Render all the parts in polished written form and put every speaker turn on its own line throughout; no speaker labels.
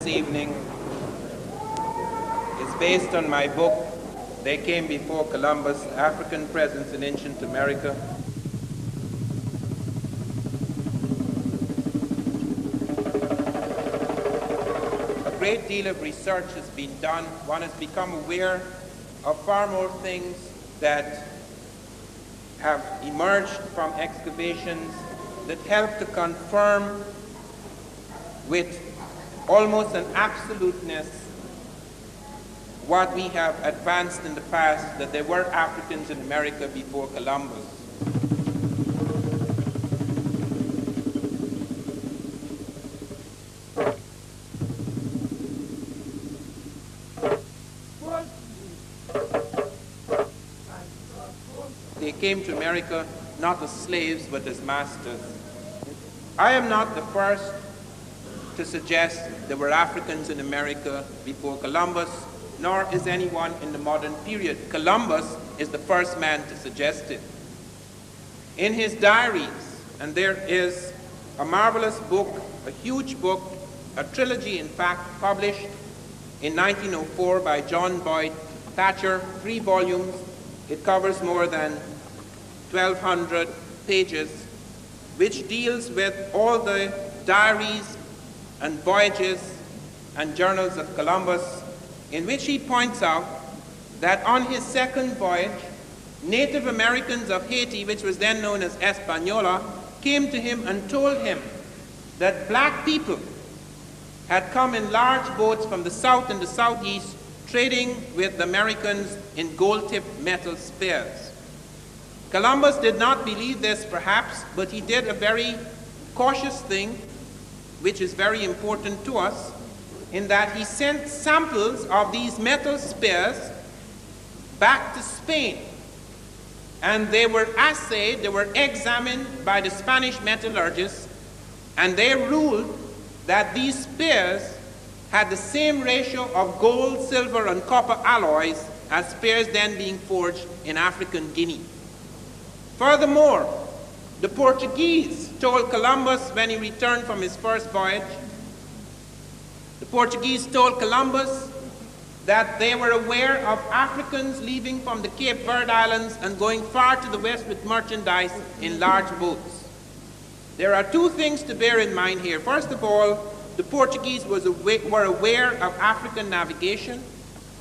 evening is based on my book, They Came Before Columbus, African Presence in Ancient America. A great deal of research has been done. One has become aware of far more things that have emerged from excavations that help to confirm with almost an absoluteness what we have advanced in the past, that there were Africans in America before Columbus. They came to America not as slaves but as masters. I am not the first to suggest there were Africans in America before Columbus, nor is anyone in the modern period. Columbus is the first man to suggest it. In his diaries, and there is a marvelous book, a huge book, a trilogy in fact, published in 1904 by John Boyd Thatcher, 3 volumes. It covers more than 1,200 pages, which deals with all the diaries and voyages and journals of Columbus, in which he points out that on his second voyage, Native Americans of Haiti, which was then known as Hispaniola, came to him and told him that black people had come in large boats from the south and the southeast, trading with the Americans in gold-tipped metal spears. Columbus did not believe this, perhaps, but he did a very cautious thing, which is very important to us, in that he sent samples of these metal spears back to Spain. And they were assayed, they were examined by the Spanish metallurgists, and they ruled that these spears had the same ratio of gold, silver, and copper alloys as spears then being forged in African Guinea. Furthermore, the Portuguese told Columbus when he returned from his first voyage, the Portuguese told Columbus that they were aware of Africans leaving from the Cape Verde Islands and going far to the west with merchandise in large boats. There are 2 things to bear in mind here. First of all, the Portuguese were aware of African navigation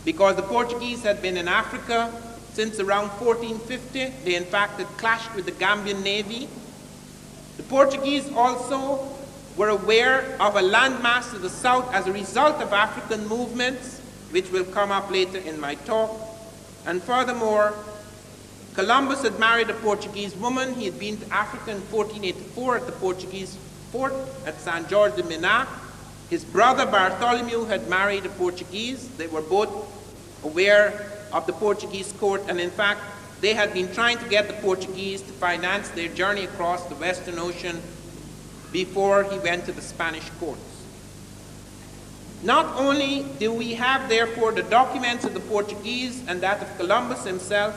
because the Portuguese had been in Africa since around 1450. They in fact had clashed with the Gambian Navy. The Portuguese also were aware of a landmass to the south as a result of African movements, which will come up later in my talk. And furthermore, Columbus had married a Portuguese woman. He had been to Africa in 1484 at the Portuguese fort at San Jorge de Minas. His brother Bartholomew had married a Portuguese. They were both aware of the Portuguese court, and in fact, they had been trying to get the Portuguese to finance their journey across the Western Ocean before he went to the Spanish courts. Not only do we have, therefore, the documents of the Portuguese and that of Columbus himself,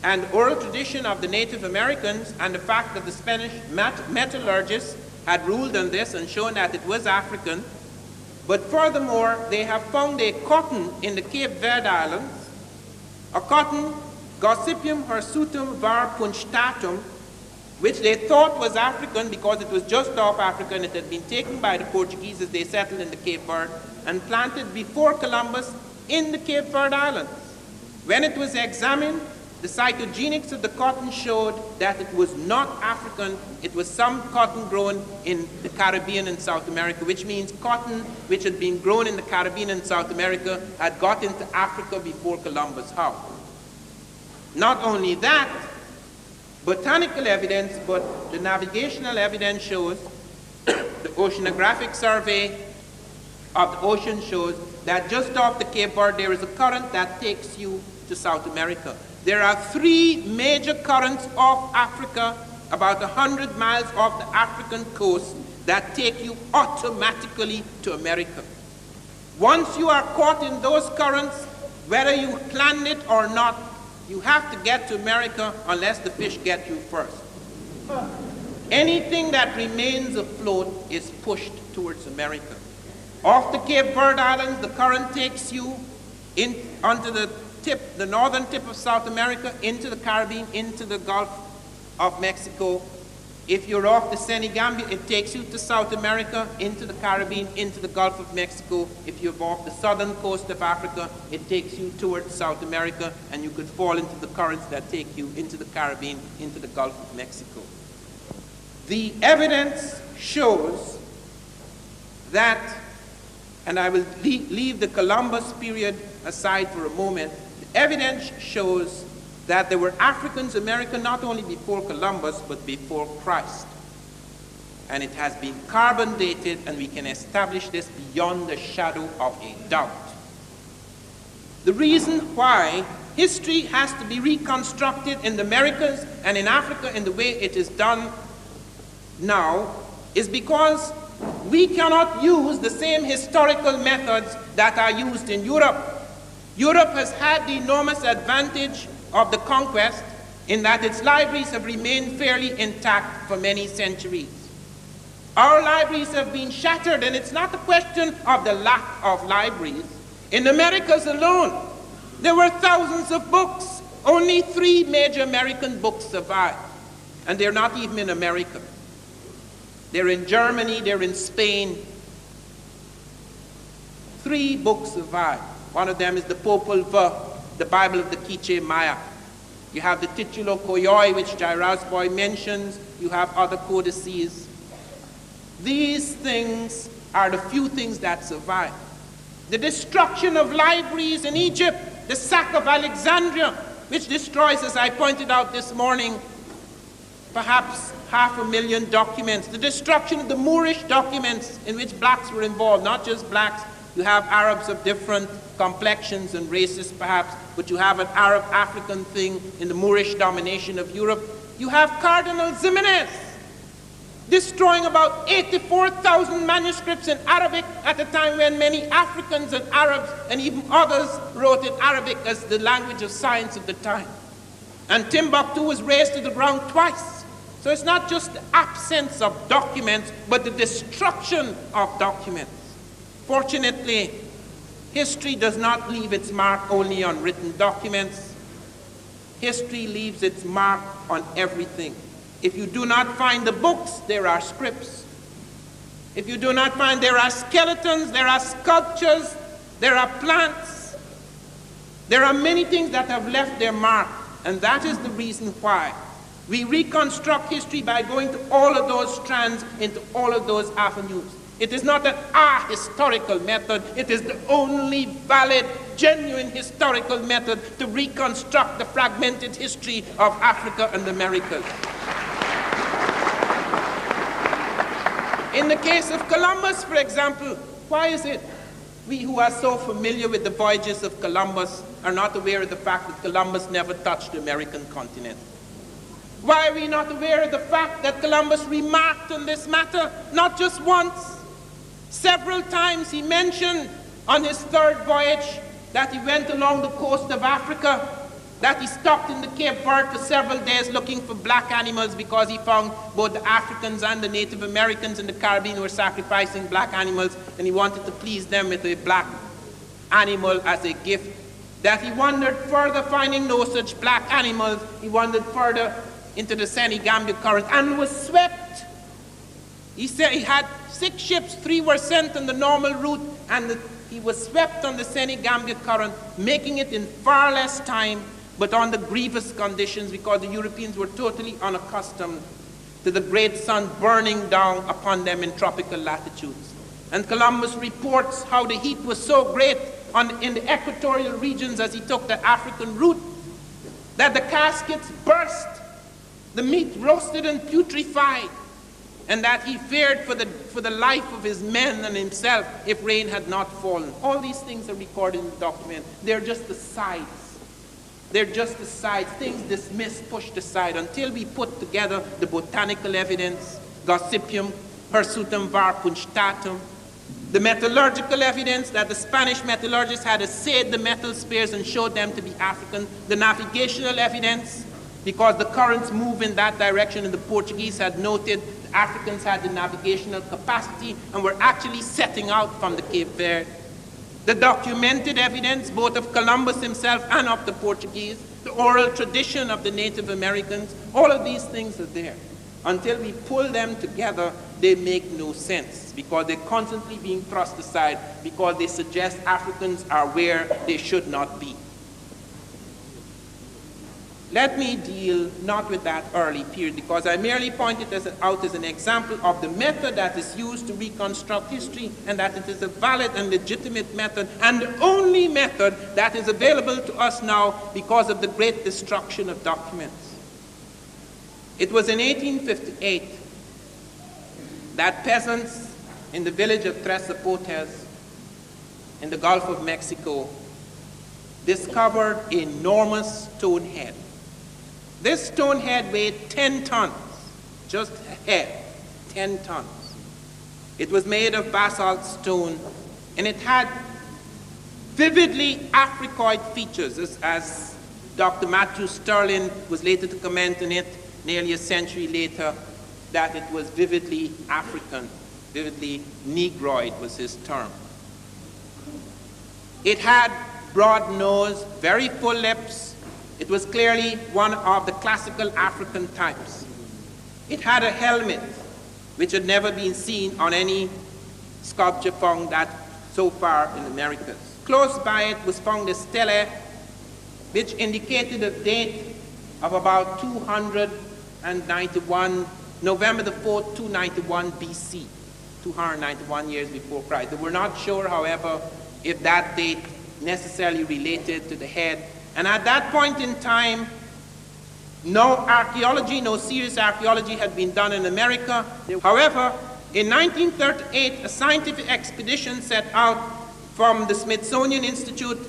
and oral tradition of the Native Americans, and the fact that the Spanish metallurgists had ruled on this and shown that it was African, but furthermore, they have found a cotton in the Cape Verde Islands, a cotton, Gossypium hirsutum var punctatum, which they thought was African because it was just off Africa and it had been taken by the Portuguese as they settled in the Cape Verde and planted before Columbus in the Cape Verde Islands. When it was examined, the cytogenics of the cotton showed that it was not African, it was some cotton grown in the Caribbean and South America, which means cotton which had been grown in the Caribbean and South America had got into Africa before Columbus. How? Not only that, botanical evidence, but the navigational evidence shows, the oceanographic survey of the ocean shows that just off the Cape Verde there is a current that takes you to South America. There are 3 major currents off Africa, about 100 miles off the African coast, that take you automatically to America. Once you are caught in those currents, whether you planned it or not, you have to get to America unless the fish get you first. Anything that remains afloat is pushed towards America. Off the Cape Verde Islands, the current takes you onto the northern tip of South America, into the Caribbean, into the Gulf of Mexico. If you're off the Senegambia, it takes you to South America, into the Caribbean, into the Gulf of Mexico. If you're off the southern coast of Africa, it takes you towards South America, and you could fall into the currents that take you into the Caribbean, into the Gulf of Mexico. The evidence shows that, and I will leave the Columbus period aside for a moment, the evidence shows that there were Africans in America not only before Columbus, but before Christ. And it has been carbon dated, and we can establish this beyond the shadow of a doubt. The reason why history has to be reconstructed in the Americas and in Africa in the way it is done now is because we cannot use the same historical methods that are used in Europe. Europe has had the enormous advantage of the conquest in that its libraries have remained fairly intact for many centuries. Our libraries have been shattered, and it's not a question of the lack of libraries. In the Americas alone, there were thousands of books. Only 3 major American books survive, and they're not even in America. They're in Germany, they're in Spain. 3 books survive. One of them is the Popol Vuh, the Bible of the Quiche Maya. You have the Titulo Koyoi, which Jairus Boy mentions. You have other codices. These things are the few things that survive. The destruction of libraries in Egypt, the sack of Alexandria, which destroys, as I pointed out this morning, perhaps 500,000 documents. The destruction of the Moorish documents in which blacks were involved, not just blacks. You have Arabs of different complexions and races perhaps, but you have an Arab-African thing in the Moorish domination of Europe. You have Cardinal Ximenes destroying about 84,000 manuscripts in Arabic at a time when many Africans and Arabs and even others wrote in Arabic as the language of science of the time. And Timbuktu was razed to the ground twice. So it's not just the absence of documents, but the destruction of documents. Fortunately, history does not leave its mark only on written documents. History leaves its mark on everything. If you do not find the books, there are scripts. If you do not find, there are skeletons, there are sculptures, there are plants. There are many things that have left their mark, and that is the reason why we reconstruct history by going to all of those strands, into all of those avenues. It is not an historical method. It is the only valid, genuine historical method to reconstruct the fragmented history of Africa and the Americas. In the case of Columbus, for example, why is it we who are so familiar with the voyages of Columbus are not aware of the fact that Columbus never touched the American continent? Why are we not aware of the fact that Columbus remarked on this matter, not just once? Several times he mentioned on his 3rd voyage that he went along the coast of Africa, that he stopped in the Cape Verde for several days looking for black animals because he found both the Africans and the Native Americans in the Caribbean were sacrificing black animals, and he wanted to please them with a black animal as a gift. That he wandered further, finding no such black animals. He wandered further into the Senegambia current and was swept. He said he had 6 ships, 3 were sent on the normal route, and he was swept on the Senegambia current, making it in far less time, but under grievous conditions, because the Europeans were totally unaccustomed to the great sun burning down upon them in tropical latitudes. And Columbus reports how the heat was so great in the equatorial regions as he took the African route that the caskets burst, the meat roasted and putrefied, and that he feared for the life of his men and himself if rain had not fallen. All these things are recorded in the document. They're just the sides. They're just the sides, things dismissed, pushed aside, until we put together the botanical evidence, Gossypium, Hirsutum var punctatum, the metallurgical evidence that the Spanish metallurgists had assayed the metal spears and showed them to be African, the navigational evidence, because the currents move in that direction, and the Portuguese had noted the Africans had the navigational capacity and were actually setting out from the Cape Verde. The documented evidence, both of Columbus himself and of the Portuguese, the oral tradition of the Native Americans, all of these things are there. Until we pull them together, they make no sense because they're constantly being thrust aside because they suggest Africans are where they should not be. Let me deal not with that early period because I merely pointed out as an example of the method that is used to reconstruct history and that it is a valid and legitimate method and the only method that is available to us now because of the great destruction of documents. It was in 1858 that peasants in the village of Tres Zapotes in the Gulf of Mexico discovered an enormous stone head. This stone head weighed 10 tons, just a head, 10 tons. It was made of basalt stone, and it had vividly Africoid features, as Dr. Matthew Sterling was later to comment on it, nearly a century later, that it was vividly African, vividly Negroid was his term. It had broad nose, very full lips. It was clearly one of the classical African types. It had a helmet, which had never been seen on any sculpture found that so far in the Americas. Close by it was found a stele, which indicated a date of about 291, November the 4th, 291 BC, 291 years before Christ. They were not sure, however, if that date necessarily related to the head. And at that point in time, no archaeology, no serious archaeology had been done in America. However, in 1938, a scientific expedition set out from the Smithsonian Institute,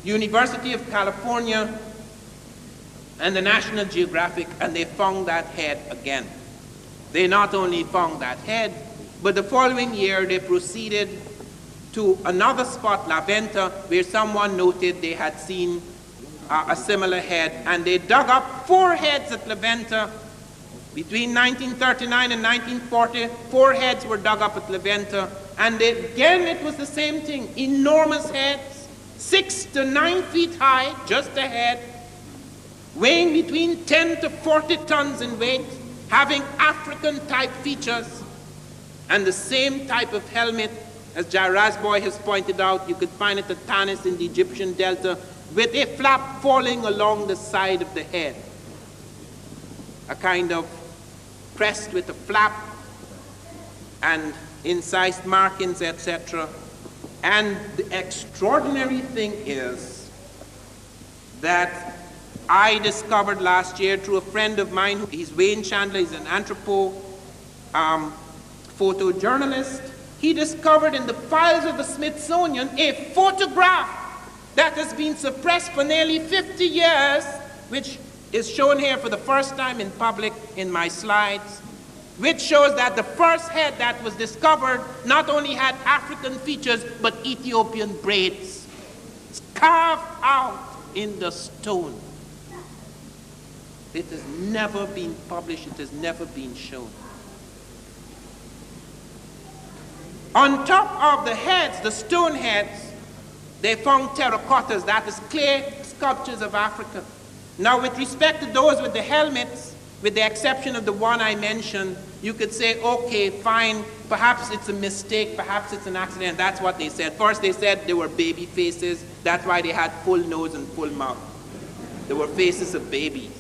University of California, and the National Geographic, and they found that head again. They not only found that head, but the following year they proceeded to another spot, La Venta, where someone noted they had seen a similar head, and they dug up 4 heads at La Venta. Between 1939 and 1940, 4 heads were dug up at La Venta, and again it was the same thing, enormous heads, 6 to 9 feet high, just a head, weighing between 10 to 40 tons in weight, having African-type features, and the same type of helmet, as Jairasboy has pointed out. You could find it at Tanis in the Egyptian Delta, with a flap falling along the side of the head, a kind of crest with a flap and incised markings, etc. And the extraordinary thing is that I discovered last year through a friend of mine, he's Wayne Chandler, he's an photojournalist. He discovered in the files of the Smithsonian a photograph that has been suppressed for nearly 50 years, which is shown here for the first time in public in my slides, which shows that the first head that was discovered not only had African features, but Ethiopian braids. It's carved out in the stone. It has never been published, it has never been shown. On top of the heads, the stone heads, they found terracottas, that is clay sculptures of Africa. Now with respect to those with the helmets, with the exception of the one I mentioned, you could say, okay, fine, perhaps it's a mistake, perhaps it's an accident. That's what they said. First they said they were baby faces, that's why they had full nose and full mouth. They were faces of babies.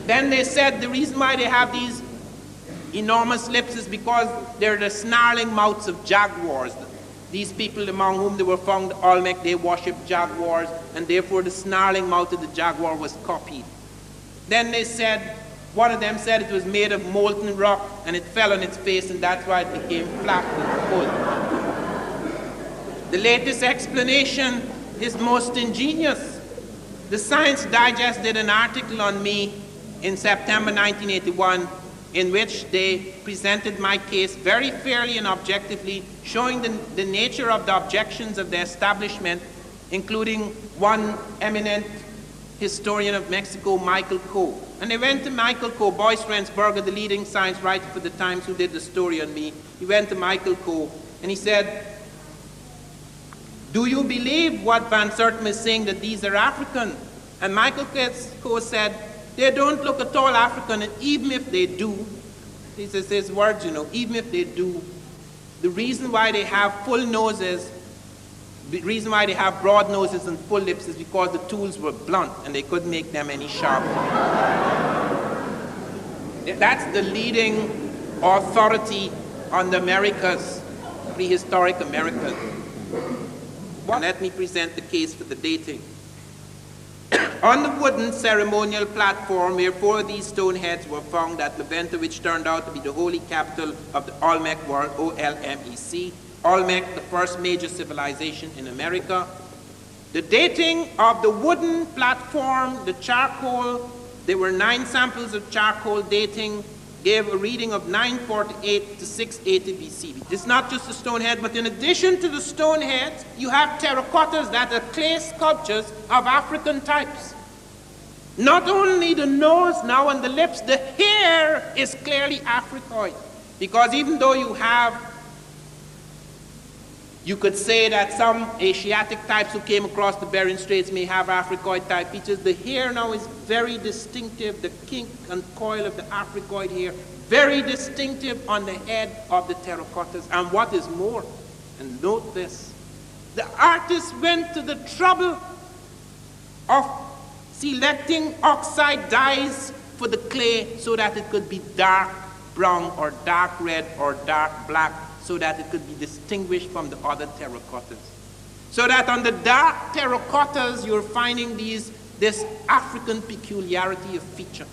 Then they said the reason why they have these enormous lips is because they're the snarling mouths of jaguars. These people among whom they were found, Olmec, they worshipped jaguars, and therefore the snarling mouth of the jaguar was copied. Then they said, one of them said it was made of molten rock, and it fell on its face, and that's why it became flat and full. The latest explanation is most ingenious. The Science Digest did an article on me in September 1981, in which they presented my case very fairly and objectively, showing the nature of the objections of the establishment, including one eminent historian of Mexico, Michael Coe. And they went to Michael Coe, Boyce Rensberger, the leading science writer for the Times, who did the story on me. He went to Michael Coe and he said, "Do you believe what Van Sertima is saying, that these are African?" And Michael Coe said, "They don't look at all African, and even if they do," he says his words, "even if they do, the reason why they have full noses, the reason why they have broad noses and full lips is because the tools were blunt and they couldn't make them any sharper." That's the leading authority on the Americas, prehistoric Americas. And let me present the case for the dating. On the wooden ceremonial platform where 4 of these stone heads were found at Levanta, which turned out to be the holy capital of the Olmec world, O-L-M-E-C, Olmec, the first major civilization in America. The dating of the wooden platform, the charcoal, there were 9 samples of charcoal dating, gave a reading of 948 to 680 BC. It's not just the stone head, but in addition to the stone heads, you have terracottas that are clay sculptures of African types. Not only the nose now and the lips, the hair is clearly Africoid. Because even though you could say that some Asiatic types who came across the Bering Straits may have Africoid type features, the hair now is very distinctive, the kink and coil of the Africoid hair, very distinctive on the head of the terracottas. And what is more, and note this, the artists went to the trouble of selecting oxide dyes for the clay so that it could be dark brown or dark red or dark black, so that it could be distinguished from the other terracottas. So that on the dark terracottas, you're finding this African peculiarity of feature.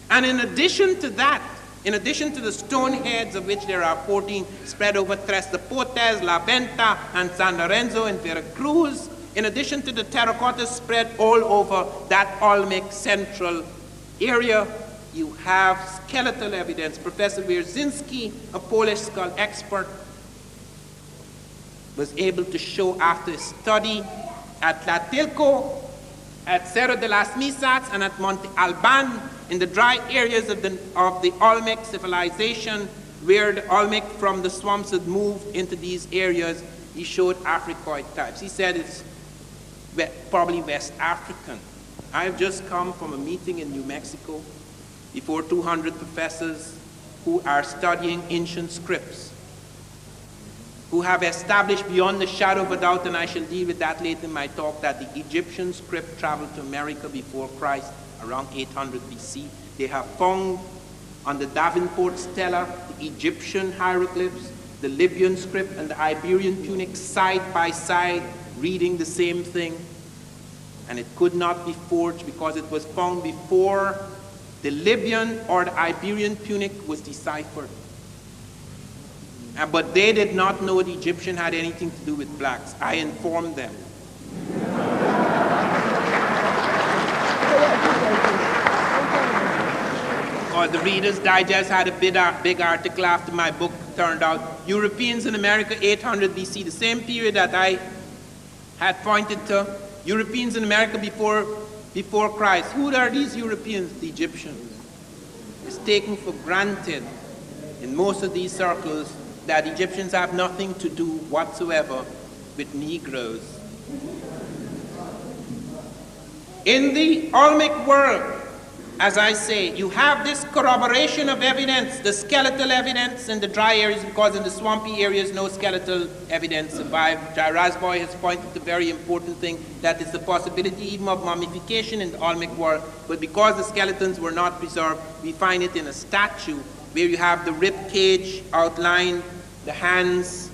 And in addition to that, in addition to the stone heads, of which there are 14 spread over Tres de Portes, La Venta, and San Lorenzo in Veracruz, in addition to the terracottas spread all over that Olmec central area, you have skeletal evidence. Professor Wierzyński, a Polish skull expert, was able to show after a study at Tlatelolco, at Cerro de las Misas, and at Monte Alban, in the dry areas of the Olmec civilization, where the Olmec from the swamps had moved into these areas, he showed Africoid types. He said it's probably West African. I've just come from a meeting in New Mexico before 200 professors who are studying ancient scripts, who have established beyond the shadow of a doubt, and I shall deal with that later in my talk, that the Egyptian script traveled to America before Christ around 800 BC. They have found on the Davenport Stela the Egyptian hieroglyphs, the Libyan script, and the Iberian Punic side by side, reading the same thing. And it could not be forged because it was found before the Libyan or the Iberian Punic was deciphered. But they did not know the Egyptian had anything to do with blacks. I informed them. Or the Reader's Digest had a big article after my book turned out. Europeans in America, 800 BC, the same period that I had pointed to. Europeans in America before Christ. Who are these Europeans? The Egyptians. It's taken for granted in most of these circles that Egyptians have nothing to do whatsoever with Negroes. In the Olmec world, as I say, you have this corroboration of evidence, the skeletal evidence in the dry areas, because in the swampy areas no skeletal evidence survived. Rasboy has pointed to a very important thing, that is the possibility even of mummification in the Olmec world, but because the skeletons were not preserved, we find it in a statue where you have the rib cage outlined, the hands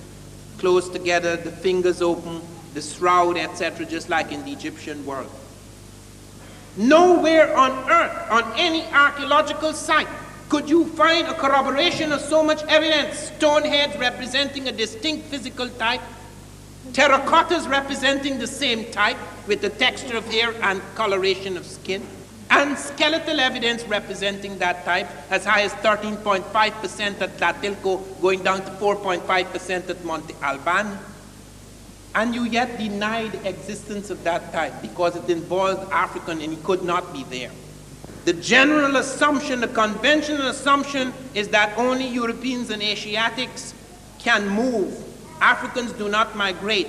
close together, the fingers open, the shroud, etc., just like in the Egyptian world. Nowhere on earth, on any archaeological site, could you find a corroboration of so much evidence. Stone heads representing a distinct physical type, terracottas representing the same type with the texture of hair and coloration of skin, and skeletal evidence representing that type as high as 13.5% at Tlatelolco, going down to 4.5% at Monte Alban. And you yet deny the existence of that type because it involved African and it could not be there. The general assumption, the conventional assumption is that only Europeans and Asiatics can move. Africans do not migrate.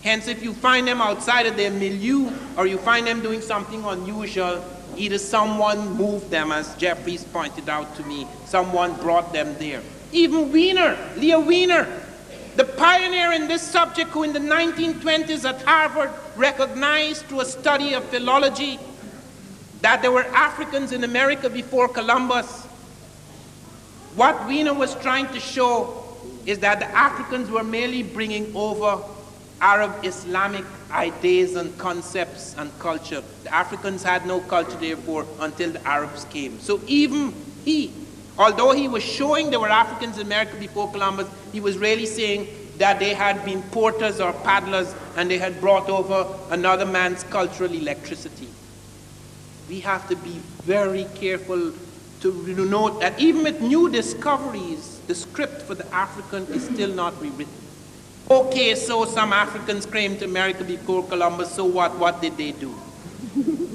Hence, if you find them outside of their milieu or you find them doing something unusual, either someone moved them, as Jeffries pointed out to me, someone brought them there. Even Wiener, Leo Wiener, the pioneer in this subject, who in the 1920s at Harvard recognized through a study of philology that there were Africans in America before Columbus. What Wiener was trying to show is that the Africans were merely bringing over Arab Islamic ideas and concepts and culture. The Africans had no culture, therefore, until the Arabs came. So even he, although he was showing there were Africans in America before Columbus, he was really saying that they had been porters or paddlers and they had brought over another man's cultural electricity. We have to be very careful to note that even with new discoveries, the script for the African is still not rewritten. Okay, so some Africans came to America before Columbus, so what? What did they do?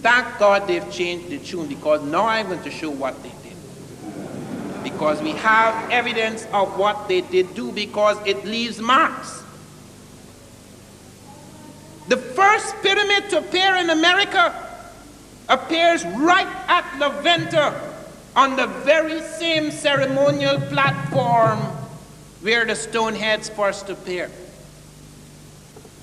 Thank God they've changed the tune, because now I'm going to show what they did. Because we have evidence of what they did do, because it leaves marks. The first pyramid to appear in America appears right at La Venta, on the very same ceremonial platform where the stone heads first appear.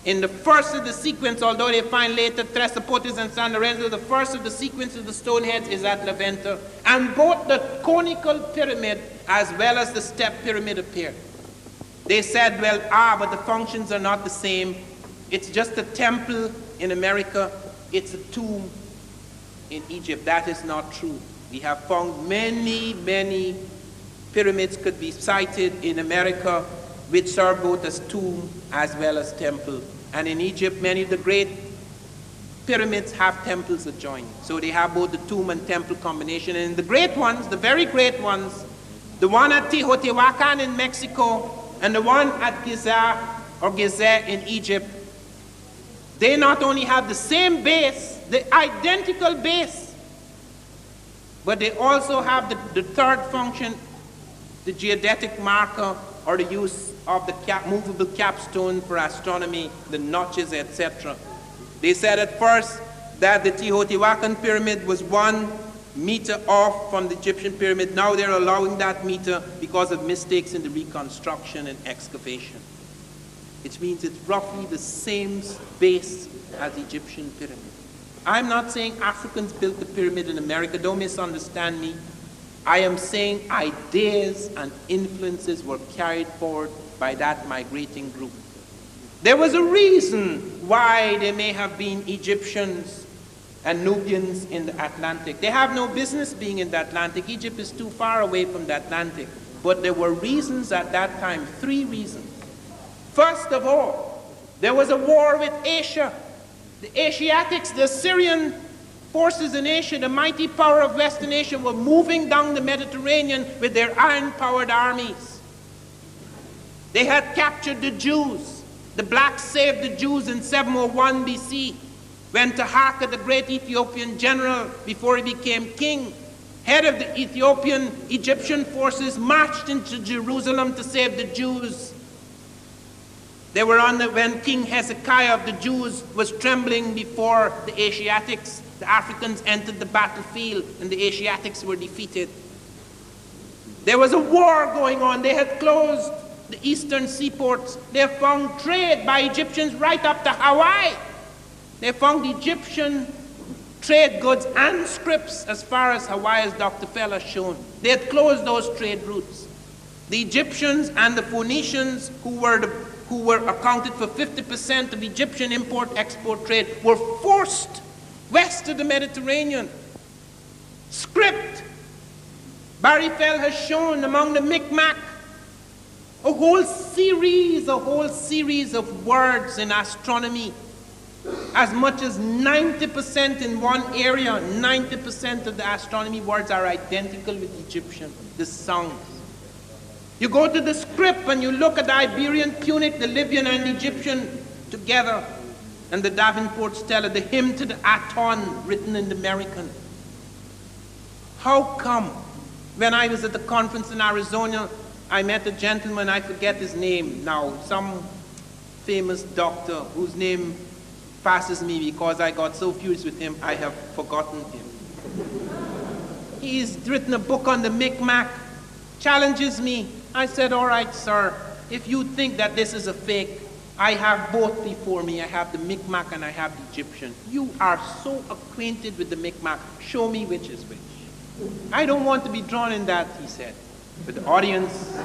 In the first of the sequence, although they find later Tresapotis and San Lorenzo, the first of the sequence of the stone heads is at La Venta, and both the conical pyramid as well as the step pyramid appear. They said, well, but the functions are not the same. It's just a temple in America, it's a tomb in Egypt. That is not true. We have found many pyramids could be cited in America which serve both as tomb as well as temple. And in Egypt, many of the great pyramids have temples adjoining. So they have both the tomb and temple combination. And the great ones, the very great ones, the one at Teotihuacan in Mexico and the one at Giza or Gizeh in Egypt, they not only have the same base, the identical base, but they also have the third function, the geodetic marker, or the use of the movable capstone for astronomy, the notches, etc. They said at first that the Teotihuacan pyramid was 1 meter off from the Egyptian pyramid. Now they're allowing that meter because of mistakes in the reconstruction and excavation. Which means it's roughly the same base as the Egyptian pyramid. I'm not saying Africans built the pyramid in America, don't misunderstand me. I am saying ideas and influences were carried forward by that migrating group. There was a reason why there may have been Egyptians and Nubians in the Atlantic. They have no business being in the Atlantic. Egypt is too far away from the Atlantic. But there were reasons at that time, 3 reasons. First of all, there was a war with Asia. The Asiatics, the Assyrian forces in Asia, the mighty power of Western Asia, were moving down the Mediterranean with their iron-powered armies. They had captured the Jews. The blacks saved the Jews in 701 BC, when Taharqa, the great Ethiopian general, before he became king, head of the Egyptian forces, marched into Jerusalem to save the Jews. They were when King Hezekiah of the Jews was trembling before the Asiatics. The Africans entered the battlefield and the Asiatics were defeated. There was a war going on. They had closed the eastern seaports. They found trade by Egyptians right up to Hawaii. They found Egyptian trade goods and scripts as far as Hawaii, as Dr. Fell has shown. They had closed those trade routes. The Egyptians and the Phoenicians, who were accounted for 50% of Egyptian import-export trade, were forced west of the Mediterranean. Script. Barry Fell has shown among the Mi'kmaq a whole series of words in astronomy. As much as 90% in one area, 90% of the astronomy words are identical with Egyptian, the sounds. You go to the script and you look at the Iberian, Punic, the Libyan and the Egyptian together, and the Davenport Stela, the hymn to the Aton written in the American. How come? When I was at the conference in Arizona, I met a gentleman, I forget his name now, some famous doctor whose name passes me because I got so furious with him, I have forgotten him. He's written a book on the Micmac, challenges me. I said, all right, sir, if you think that this is a fake, I have both before me. I have the Micmac and I have the Egyptian. You are so acquainted with the Micmac. Show me which is which. I don't want to be drawn in that, he said. But the audience,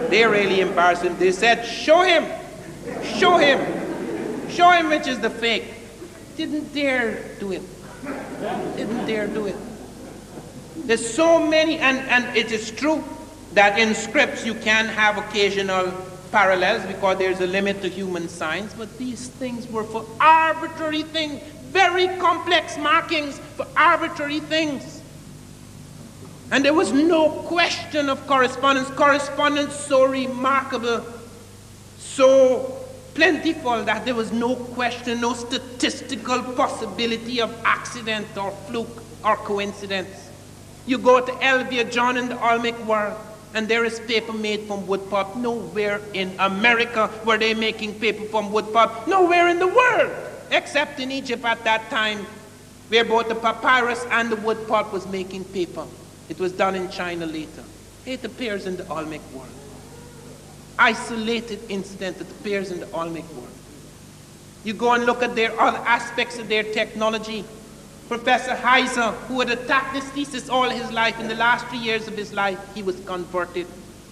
they really embarrassed him. They said, show him, show him, show him which is the fake. Didn't dare do it. Didn't dare do it. There's so many, and it is true that in scripts you can have occasional parallels because there's a limit to human science, but these things were for arbitrary things, very complex markings for arbitrary things. And there was no question of correspondence. Correspondence so remarkable, so plentiful that there was no question, no statistical possibility of accident or fluke or coincidence. You go to Elvia John in the Olmec world, and there is paper made from wood pulp. Nowhere in America were they making paper from wood pulp. Nowhere in the world, except in Egypt at that time, where both the papyrus and the wood pulp was making paper. It was done in China later. It appears in the Olmec world. Isolated incident that appears in the Olmec world. You go and look at their other aspects of their technology. Professor Heiser, who had attacked this thesis all his life, in the last 3 years of his life, he was converted.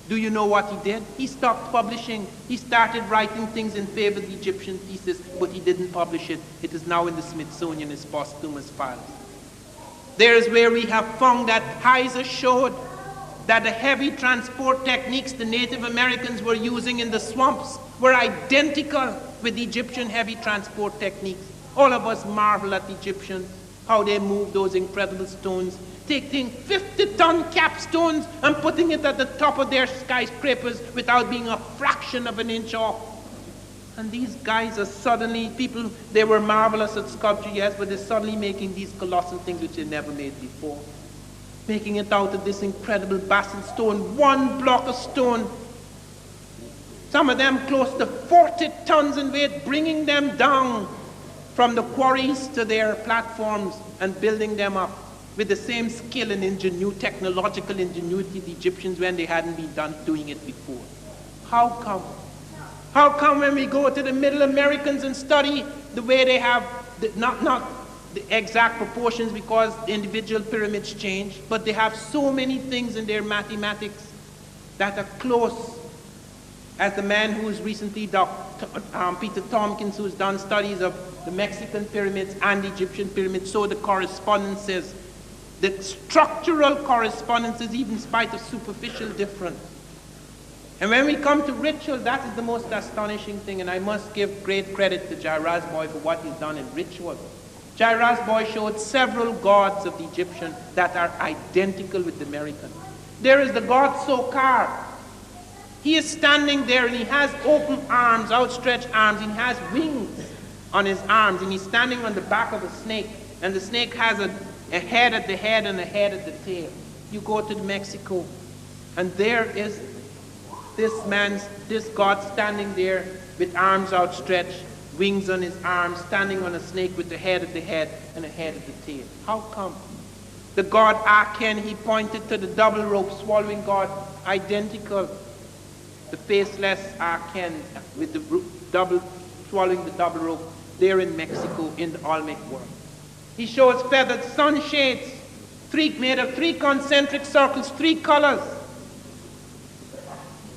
Do you know what he did? He stopped publishing. He started writing things in favor of the Egyptian thesis, but he didn't publish it. It is now in the Smithsonian as posthumous files. There is where we have found that Heiser showed that the heavy transport techniques the Native Americans were using in the swamps were identical with the Egyptian heavy transport techniques. All of us marvel at the Egyptians, how they move those incredible stones, taking 50-ton capstones and putting it at the top of their skyscrapers without being a fraction of an inch off. And these guys are suddenly, people, they were marvelous at sculpture, yes, but they're suddenly making these colossal things which they never made before. Making it out of this incredible basalt stone, one block of stone. Some of them close to 40 tons in weight, bringing them down from the quarries to their platforms and building them up with the same skill and technological ingenuity the Egyptians when they hadn't been doing it before. How come? How come when we go to the Middle Americans and study the way they have, not the exact proportions because the individual pyramids change, but they have so many things in their mathematics that are close, as the man who is recently, Peter Tompkins, who's done studies of the Mexican pyramids and the Egyptian pyramids, so the correspondences, the structural correspondences, even in spite of superficial difference. And when we come to ritual, that is the most astonishing thing, and I must give great credit to Jairaj Boy for what he's done in ritual. Jairaj Boy showed several gods of the Egyptian that are identical with the American. There is the god Sokar. He is standing there and he has open arms, outstretched arms, and he has wings on his arms, and he's standing on the back of a snake, and the snake has a head at the head and a head at the tail. You go to Mexico, and there is this god standing there with arms outstretched, wings on his arms, standing on a snake with the head at the head and a head at the tail. How come? The god Aken, he pointed to the double rope swallowing god, identical. The faceless Aken with the swallowing the double rope, there in Mexico in the Olmec world. He shows feathered sunshades, made of 3 concentric circles, 3 colors.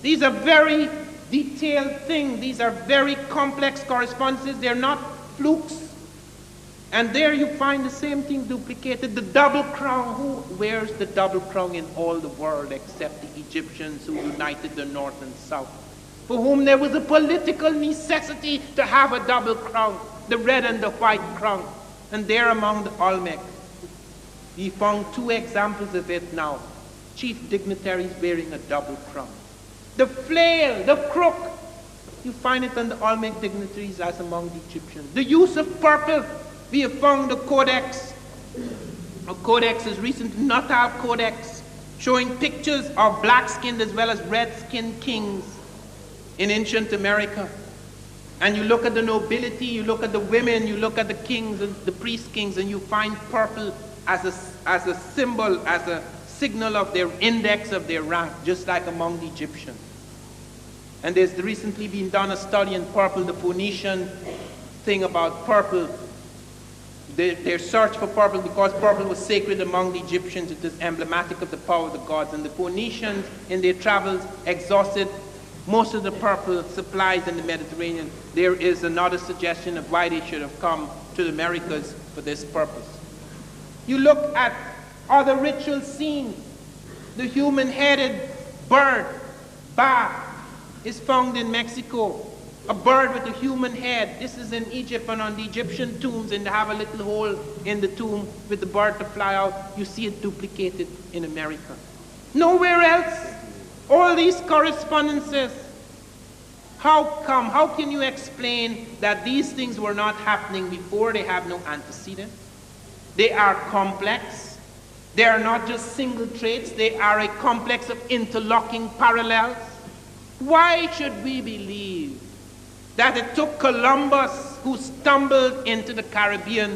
These are very detailed things. These are very complex correspondences. They're not flukes. And there you find the same thing duplicated. The double crown. Who wears the double crown in all the world except the Egyptians who united the north and south, for whom there was a political necessity to have a double crown, the red and the white crown. And there among the Olmec, we found 2 examples of it now. Chief dignitaries wearing a double crown. The flail, the crook, you find it on the Olmec dignitaries as among the Egyptians. The use of purple, we have found the codex A codex is recent, Natal Codex, showing pictures of black-skinned as well as red-skinned kings in ancient America. And you look at the nobility, you look at the women, you look at the kings and the priest kings, and you find purple as a symbol, as a signal of their index of their rank, just like among the Egyptians. And there's recently been done a study in purple, the Phoenician thing about purple. Their search for purple, because purple was sacred among the Egyptians, it is emblematic of the power of the gods. And the Phoenicians, in their travels, exhausted most of the purple supplies in the Mediterranean. There is another suggestion of why they should have come to the Americas for this purpose. You look at other ritual scenes. The human-headed bird, ba, is found in Mexico. A bird with a human head. This is in Egypt, and on the Egyptian tombs, and they have a little hole in the tomb with the bird to fly out. You see it duplicated in America. Nowhere else. All these correspondences. How come? How can you explain that these things were not happening before? They have no antecedent. They are complex. They are not just single traits. They are a complex of interlocking parallels. Why should we believe that it took Columbus, who stumbled into the Caribbean,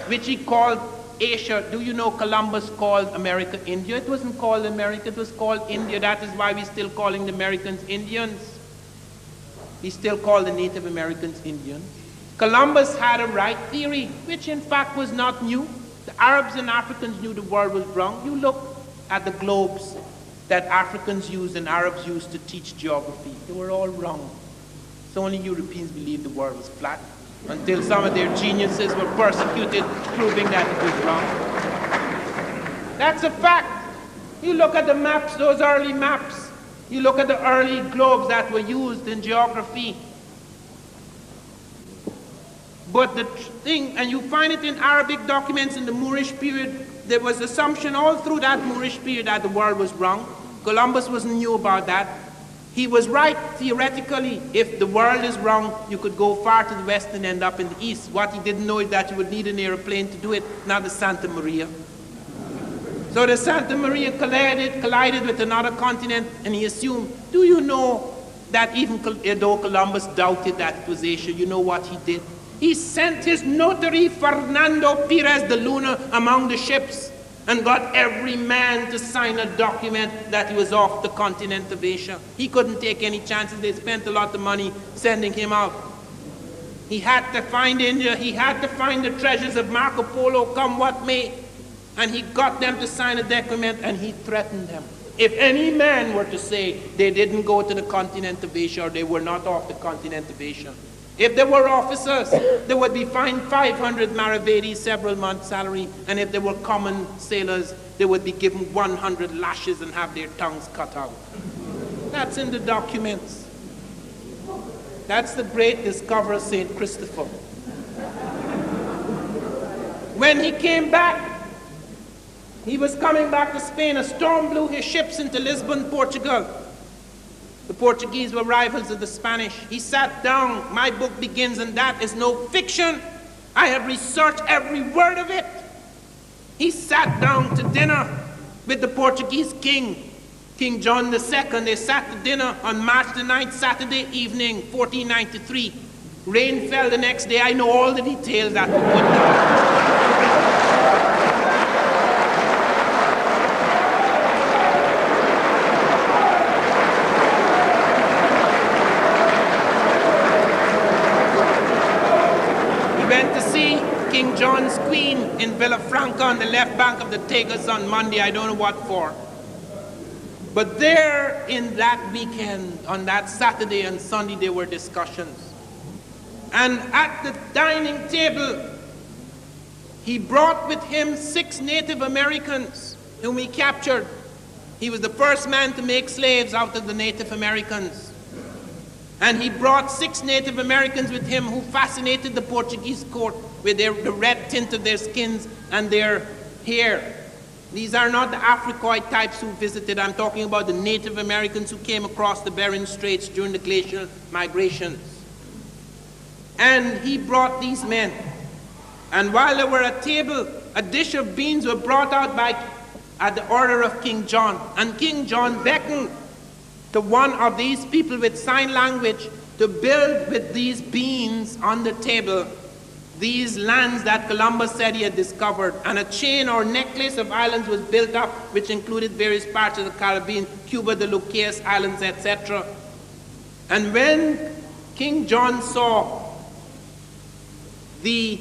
which he called Asia? Do you know Columbus called America India? It wasn't called America, it was called India. That is why we're still calling the Americans Indians. We still call the Native Americans Indians. Columbus had a right theory, which in fact was not new. The Arabs and Africans knew the world was wrong. You look at the globes that Africans used and Arabs used to teach geography. They were all wrong. So only Europeans believed the world was flat, until some of their geniuses were persecuted, proving that it was wrong. That's a fact. You look at the maps, those early maps. You look at the early globes that were used in geography. But the thing, and you find it in Arabic documents in the Moorish period, there was assumption all through that Moorish period that the world was wrong. Columbus wasn't new about that. He was right theoretically. If the world is wrong, you could go far to the west and end up in the east. What he didn't know is that you would need an airplane to do it, not the Santa Maria. So the Santa Maria collided with another continent, and he assumed, do you know that even though Columbus doubted that it was Asia, you know what he did? He sent his notary, Fernando Perez de Luna, among the ships and got every man to sign a document that he was off the continent of Asia. He couldn't take any chances. They spent a lot of money sending him out. He had to find India. He had to find the treasures of Marco Polo, come what may. And he got them to sign a document, and he threatened them. If any man were to say they didn't go to the continent of Asia, or they were not off the continent of Asia, if there were officers, they would be fined 500 maravedis, several months' salary. And if they were common sailors, they would be given 100 lashes and have their tongues cut out. That's in the documents. That's the great discoverer, St. Christopher. When he came back, he was coming back to Spain. A storm blew his ships into Lisbon, Portugal. The Portuguese were rivals of the Spanish. He sat down. My book begins, and that is no fiction. I have researched every word of it. He sat down to dinner with the Portuguese king, King John II. They sat to dinner on March the 9th, Saturday evening, 1493. Rain fell the next day. I know all the details that were put down. King John's queen in Villafranca on the left bank of the Tagus on Monday, I don't know what for. But there in that weekend, on that Saturday and Sunday, there were discussions. And at the dining table, he brought with him 6 Native Americans whom he captured. He was the first man to make slaves out of the Native Americans. And he brought 6 Native Americans with him who fascinated the Portuguese court with the red tint of their skins and their hair. These are not the Africoid types who visited. I'm talking about the Native Americans who came across the Bering Straits during the glacial migrations. And he brought these men. And while they were at table, a dish of beans were brought out at the order of King John. And King John beckoned to one of these people with sign language to build with these beans on the table these lands that Columbus said he had discovered. And a chain or necklace of islands was built up, which included various parts of the Caribbean, Cuba, the Lucas Islands, etc. And when King John saw the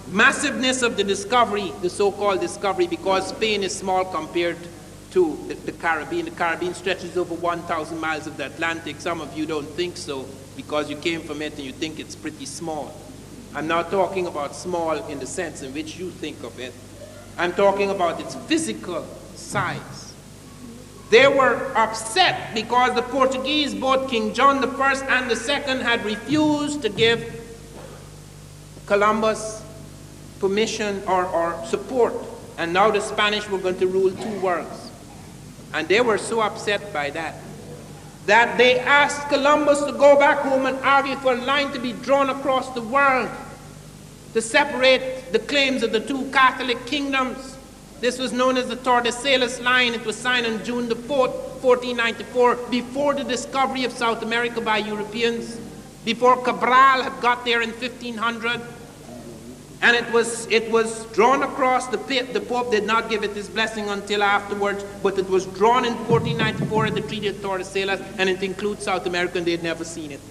massiveness of the discovery, the so-called discovery, because Spain is small compared to the Caribbean. The Caribbean stretches over 1,000 miles of the Atlantic. Some of you don't think so because you came from it and you think it's pretty small. I'm not talking about small in the sense in which you think of it. I'm talking about its physical size. They were upset because the Portuguese, both King John I and II, had refused to give Columbus permission or support. And now the Spanish were going to rule two worlds. And they were so upset by that they asked Columbus to go back home and argue for a line to be drawn across the world to separate the claims of the two Catholic kingdoms. This was known as the Tordesillas Line. It was signed on June the 4th, 1494, before the discovery of South America by Europeans, before Cabral had got there in 1500. And it was drawn across. The Pope did not give it his blessing until afterwards, but it was drawn in 1494 at the Treaty of Tordesillas, and it includes South America, and they had never seen it.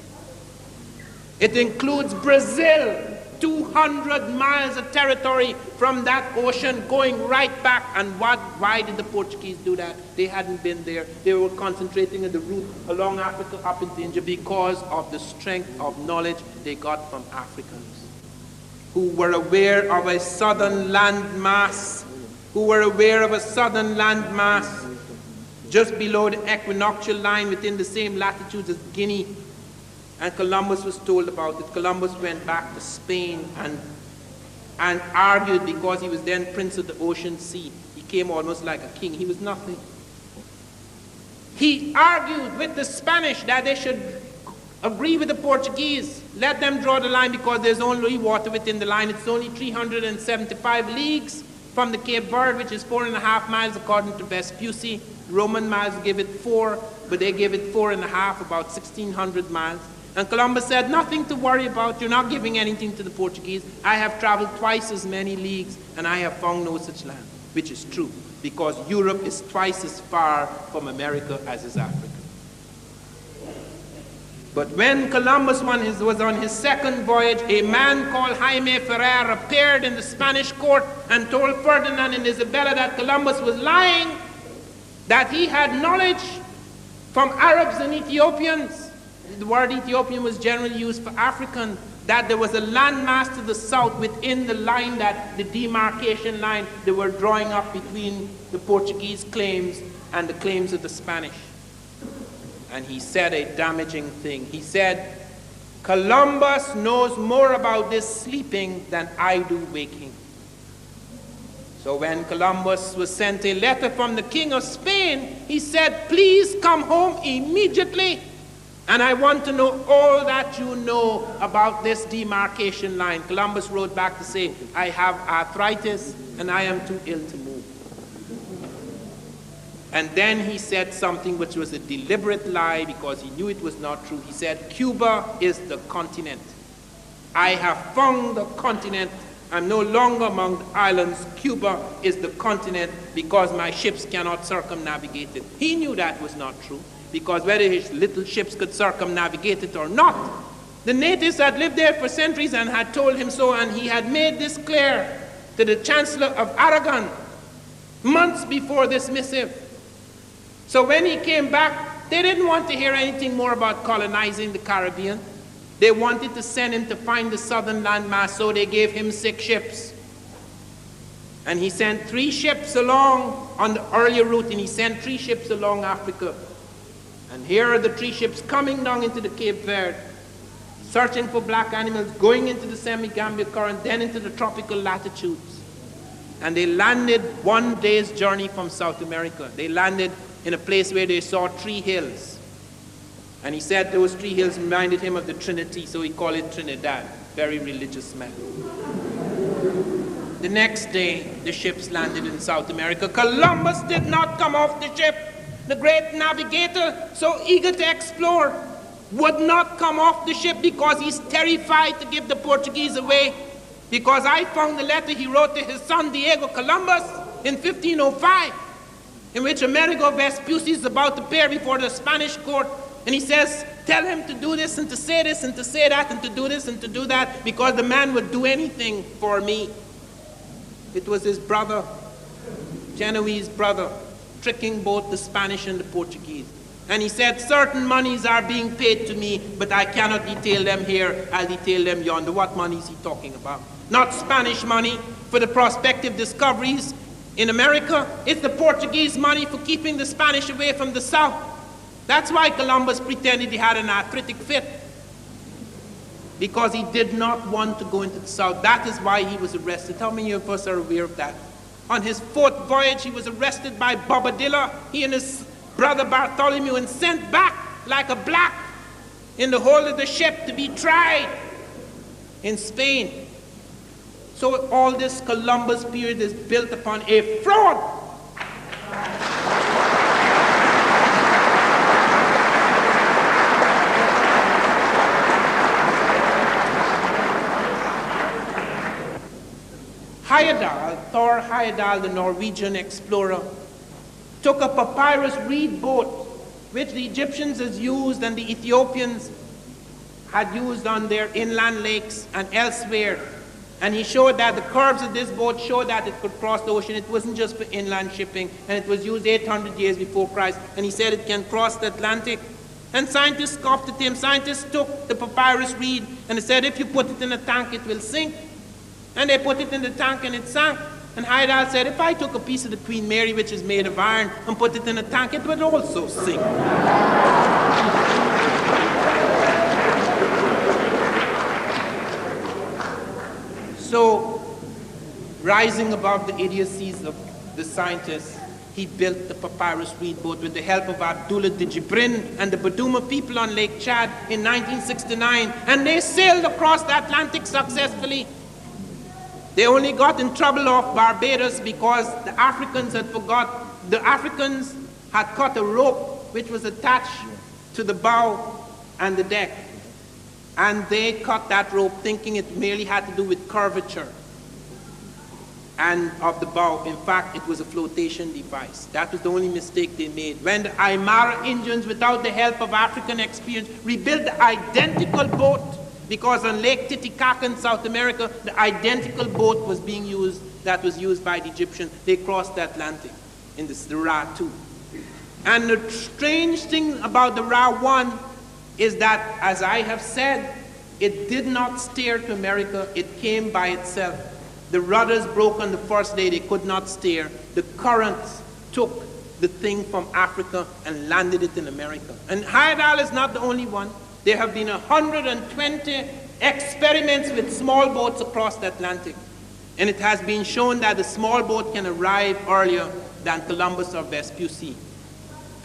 It includes Brazil, 200 miles of territory from that ocean going right back. And why did the Portuguese do that? They hadn't been there. They were concentrating on the route along Africa up into India because of the strength of knowledge they got from Africans who were aware of a southern land mass, just below the equinoctial line within the same latitudes as Guinea. And Columbus was told about it. Columbus went back to Spain and argued because he was then Prince of the Ocean Sea. He came almost like a king. He was nothing. He argued with the Spanish that they should agree with the Portuguese. Let them draw the line because there's only water within the line. It's only 375 leagues from the Cape Verde, which is 4.5 miles according to Vespucci. Roman miles give it 4, but they give it 4.5, about 1,600 miles. And Columbus said, nothing to worry about. You're not giving anything to the Portuguese. I have traveled twice as many leagues, and I have found no such land, which is true, because Europe is twice as far from America as is Africa. But when Columbus was on his second voyage, a man called Jaime Ferrer appeared in the Spanish court and told Ferdinand and Isabella that Columbus was lying, that he had knowledge from Arabs and Ethiopians. The word Ethiopian was generally used for African, that there was a landmass to the south within the line, that the demarcation line they were drawing up between the Portuguese claims and the claims of the Spanish. And he said a damaging thing. He said, Columbus knows more about this sleeping than I do waking. So when Columbus was sent a letter from the King of Spain, he said, please come home immediately. And I want to know all that you know about this demarcation line. Columbus wrote back to say, I have arthritis and I am too ill to move. And then he said something which was a deliberate lie because he knew it was not true. He said, Cuba is the continent. I have found the continent. I'm no longer among the islands. Cuba is the continent because my ships cannot circumnavigate it. He knew that was not true, because whether his little ships could circumnavigate it or not, the natives had lived there for centuries and had told him so, and he had made this clear to the Chancellor of Aragon months before this missive. So when he came back, they didn't want to hear anything more about colonizing the Caribbean. They wanted to send him to find the southern landmass, so they gave him 6 ships. And he sent 3 ships along on the earlier route, and he sent 3 ships along Africa. And here are the 3 ships coming down into the Cape Verde, searching for black animals, going into the Semi-Gambia current, then into the tropical latitudes. And they landed 1 day's journey from South America. They landed in a place where they saw 3 hills. And he said those 3 hills reminded him of the Trinity, so he called it Trinidad. Very religious man. The next day, the ships landed in South America. Columbus did not come off the ship. The great navigator, so eager to explore, would not come off the ship because he's terrified to give the Portuguese away. Because I found the letter he wrote to his son Diego Columbus in 1505, in which Amerigo Vespucci is about to appear before the Spanish court, and he says, tell him to do this and to say this and to say that and to do this and to do that, because the man would do anything for me. It was his brother, Genoese brother, tricking both the Spanish and the Portuguese. And he said, certain monies are being paid to me, but I cannot detail them here. I'll detail them yonder. What money is he talking about? Not Spanish money for the prospective discoveries in America. It's the Portuguese money for keeping the Spanish away from the south. That's why Columbus pretended he had an arthritic fit, because he did not want to go into the south. That is why he was arrested. How many of us are aware of that? On his fourth voyage, he was arrested by Bobadilla, he and his brother Bartholomew, and sent back like a black in the hold of the ship to be tried in Spain. So all this Columbus period is built upon a fraud. Thor Heyerdahl, the Norwegian explorer, took a papyrus reed boat, which the Egyptians had used and the Ethiopians had used on their inland lakes and elsewhere. And he showed that the curves of this boat showed that it could cross the ocean. It wasn't just for inland shipping, and it was used 800 years before Christ. And he said it can cross the Atlantic. And scientists scoffed at him. Scientists took the papyrus reed and they said, if you put it in a tank, it will sink. And they put it in the tank and it sank. And Heyerdahl said, if I took a piece of the Queen Mary, which is made of iron, and put it in a tank, it would also sink. So, rising above the idiocies of the scientists, he built the papyrus reed boat with the help of Abdullah de Jibrin and the Baduma people on Lake Chad in 1969, and they sailed across the Atlantic successfully. They only got in trouble off Barbados because the Africans had cut a rope which was attached to the bow and the deck. And they cut that rope thinking it merely had to do with curvature and of the bow. In fact, it was a flotation device. That was the only mistake they made. When the Aymara Indians, without the help of African experience, rebuilt the identical boat, because on Lake Titicaca in South America, the identical boat was being used that was used by the Egyptians. They crossed the Atlantic in the Ra 2. And the strange thing about the Ra 1 is that, as I have said, it did not steer to America. It came by itself. The rudders broke on the first day. They could not steer. The currents took the thing from Africa and landed it in America. And Heyerdahl is not the only one. There have been 120 experiments with small boats across the Atlantic. And it has been shown that the small boat can arrive earlier than Columbus or Vespucci.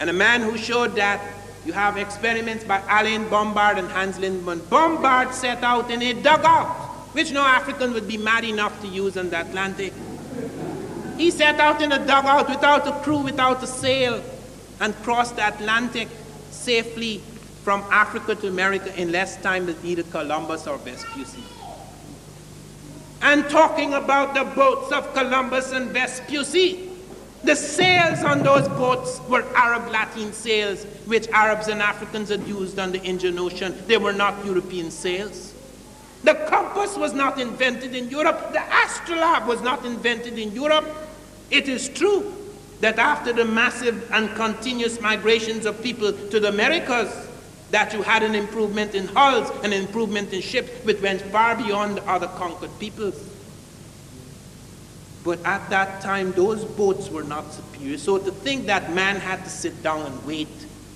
And a man who showed that, you have experiments by Alain Bombard and Hans Lindemann. Bombard set out in a dugout, which no African would be mad enough to use on the Atlantic. He set out in a dugout without a crew, without a sail, and crossed the Atlantic safely from Africa to America in less time than either Columbus or Vespucci. And talking about the boats of Columbus and Vespucci, the sails on those boats were Arab Latin sails, which Arabs and Africans had used on the Indian Ocean. They were not European sails. The compass was not invented in Europe. The astrolabe was not invented in Europe. It is true that after the massive and continuous migrations of people to the Americas, that you had an improvement in hulls, an improvement in ships, which went far beyond the other conquered peoples. But at that time, those boats were not superior. So to think that man had to sit down and wait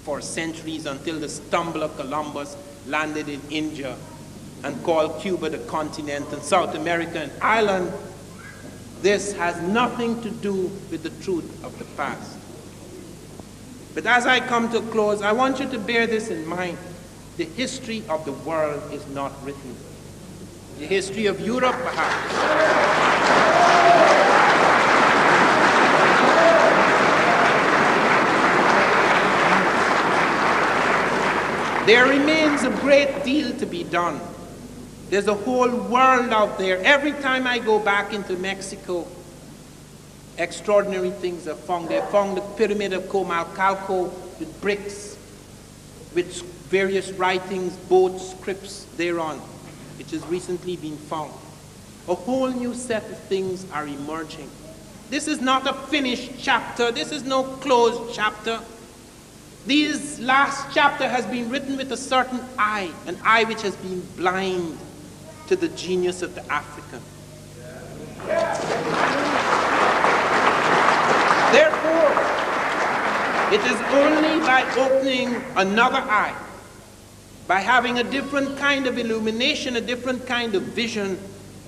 for centuries until the stumble of Columbus landed in India and called Cuba the continent and South America an island, this has nothing to do with the truth of the past. But as I come to a close, I want you to bear this in mind. The history of the world is not written. the history of Europe, perhaps. There remains a great deal to be done. There's a whole world out there. Every time I go back into Mexico, extraordinary things are found. They found the pyramid of Comalcalco with bricks, with various writings, boats, scripts thereon, which has recently been found. A whole new set of things are emerging. This is not a finished chapter. This is no closed chapter. This last chapter has been written with a certain eye, an eye which has been blind to the genius of the African. Therefore, it is only by opening another eye, by having a different kind of illumination, a different kind of vision,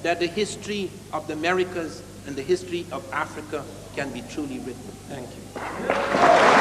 that the history of the Americas and the history of Africa can be truly written. Thank you.